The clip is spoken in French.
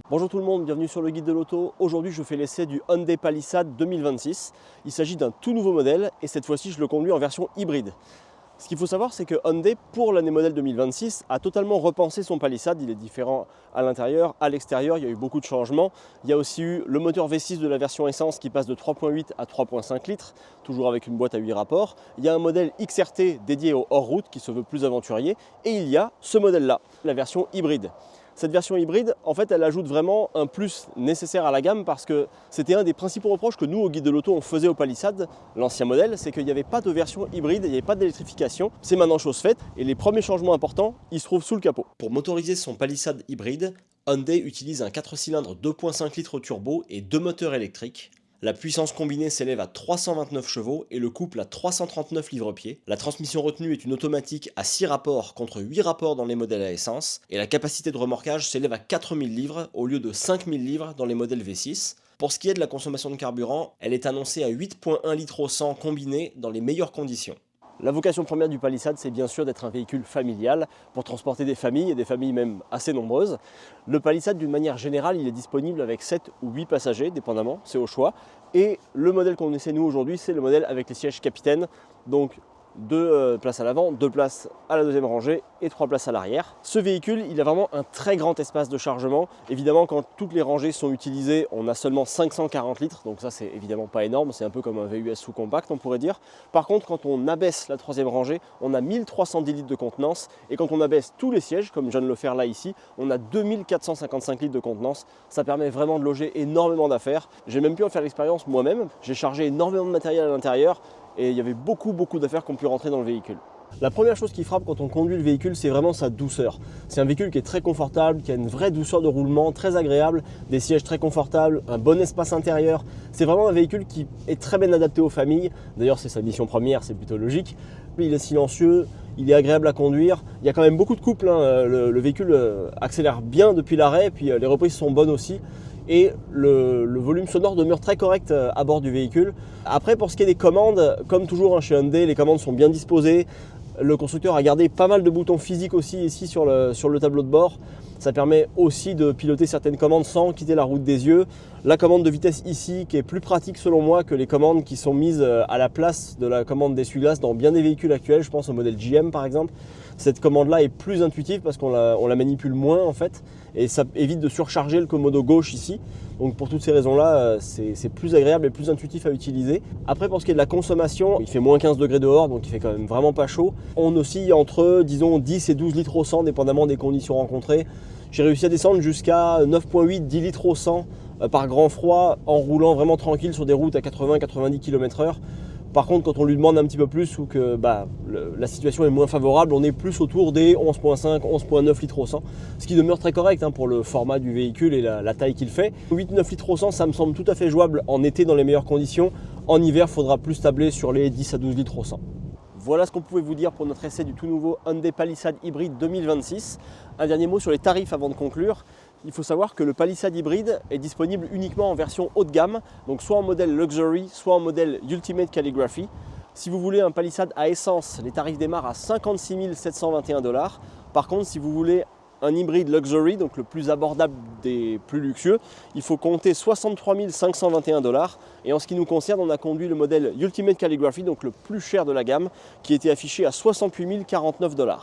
Bonjour tout le monde, bienvenue sur le guide de l'auto. Aujourd'hui je fais l'essai du Hyundai Palisade 2026. Il s'agit d'un tout nouveau modèle et cette fois-ci je le conduis en version hybride. Ce qu'il faut savoir, c'est que Hyundai, pour l'année modèle 2026, a totalement repensé son Palisade. Il est différent à l'intérieur, à l'extérieur, il y a eu beaucoup de changements. Il y a aussi eu le moteur V6 de la version essence qui passe de 3.8 à 3.5 litres, toujours avec une boîte à 8 rapports. Il y a un modèle XRT dédié au hors-route qui se veut plus aventurier. Et il y a ce modèle-là, la version hybride. Cette version hybride, en fait, elle ajoute vraiment un plus nécessaire à la gamme parce que c'était un des principaux reproches que nous, au guide de l'auto, on faisait au Palisade, l'ancien modèle, c'est qu'il n'y avait pas de version hybride, il n'y avait pas d'électrification. C'est maintenant chose faite et les premiers changements importants, ils se trouvent sous le capot. Pour motoriser son Palisade hybride, Hyundai utilise un 4 cylindres 2.5 litres turbo et 2 moteurs électriques. La puissance combinée s'élève à 329 chevaux et le couple à 339 livres-pieds. La transmission retenue est une automatique à 6 rapports contre 8 rapports dans les modèles à essence. Et la capacité de remorquage s'élève à 4000 livres au lieu de 5000 livres dans les modèles V6. Pour ce qui est de la consommation de carburant, elle est annoncée à 8.1 litres au 100 combiné dans les meilleures conditions. La vocation première du Palisade, c'est bien sûr d'être un véhicule familial pour transporter des familles, et des familles même assez nombreuses. Le Palisade, d'une manière générale, il est disponible avec 7 ou 8 passagers, dépendamment, c'est au choix. Et le modèle qu'on essaie nous aujourd'hui, c'est le modèle avec les sièges capitaine, donc 2 places à l'avant, 2 places à la deuxième rangée et 3 places à l'arrière. Ce véhicule, il a vraiment un très grand espace de chargement. Évidemment, quand toutes les rangées sont utilisées, on a seulement 540 litres, donc ça c'est évidemment pas énorme, c'est un peu comme un VUS sous-compact on pourrait dire. Par contre, quand on abaisse la troisième rangée, on a 1310 litres de contenance, et quand on abaisse tous les sièges, comme je viens de le faire là ici, on a 2455 litres de contenance. Ça permet vraiment de loger énormément d'affaires. J'ai même pu en faire l'expérience moi-même, j'ai chargé énormément de matériel à l'intérieur, et il y avait beaucoup d'affaires qui ont pu rentrer dans le véhicule. La première chose qui frappe quand on conduit le véhicule, c'est vraiment sa douceur. C'est un véhicule qui est très confortable, qui a une vraie douceur de roulement, très agréable, des sièges très confortables, un bon espace intérieur. C'est vraiment un véhicule qui est très bien adapté aux familles. D'ailleurs, c'est sa mission première, c'est plutôt logique. Il est silencieux, il est agréable à conduire. Il y a quand même beaucoup de couple, hein. Le véhicule accélère bien depuis l'arrêt, puis les reprises sont bonnes aussi. Et le volume sonore demeure très correct à bord du véhicule. Après, pour ce qui est des commandes, comme toujours chez Hyundai, les commandes sont bien disposées. Le constructeur a gardé pas mal de boutons physiques aussi ici sur le tableau de bord. Ça permet aussi de piloter certaines commandes sans quitter la route des yeux. La commande de vitesse ici, qui est plus pratique selon moi que les commandes qui sont mises à la place de la commande d'essuie-glace dans bien des véhicules actuels, je pense au modèle GM par exemple. Cette commande-là est plus intuitive parce qu'on la manipule moins en fait, et ça évite de surcharger le commodo gauche ici. Donc pour toutes ces raisons-là, c'est plus agréable et plus intuitif à utiliser. Après, pour ce qui est de la consommation, il fait moins 15 degrés dehors, donc il fait quand même vraiment pas chaud. On oscille entre, disons, 10 et 12 litres au 100, dépendamment des conditions rencontrées. J'ai réussi à descendre jusqu'à 9.8-10 litres au 100 par grand froid, en roulant vraiment tranquille sur des routes à 80-90 km/h. Par contre, quand on lui demande un petit peu plus ou que la situation est moins favorable, on est plus autour des 11.5, 11.9 litres au 100, ce qui demeure très correct pour le format du véhicule et la taille qu'il fait. 8-9 litres au 100, ça me semble tout à fait jouable en été dans les meilleures conditions. En hiver, il faudra plus tabler sur les 10 à 12 litres au 100. Voilà ce qu'on pouvait vous dire pour notre essai du tout nouveau Hyundai Palisade hybride 2026. Un dernier mot sur les tarifs avant de conclure. Il faut savoir que le Palisade hybride est disponible uniquement en version haut de gamme, donc soit en modèle Luxury, soit en modèle Ultimate Calligraphy. Si vous voulez un Palisade à essence, les tarifs démarrent à 56 721 $. Par contre, si vous voulez un hybride Luxury, donc le plus abordable des plus luxueux, il faut compter 63 521 $. Et en ce qui nous concerne, on a conduit le modèle Ultimate Calligraphy, donc le plus cher de la gamme, qui était affiché à 68 049 $.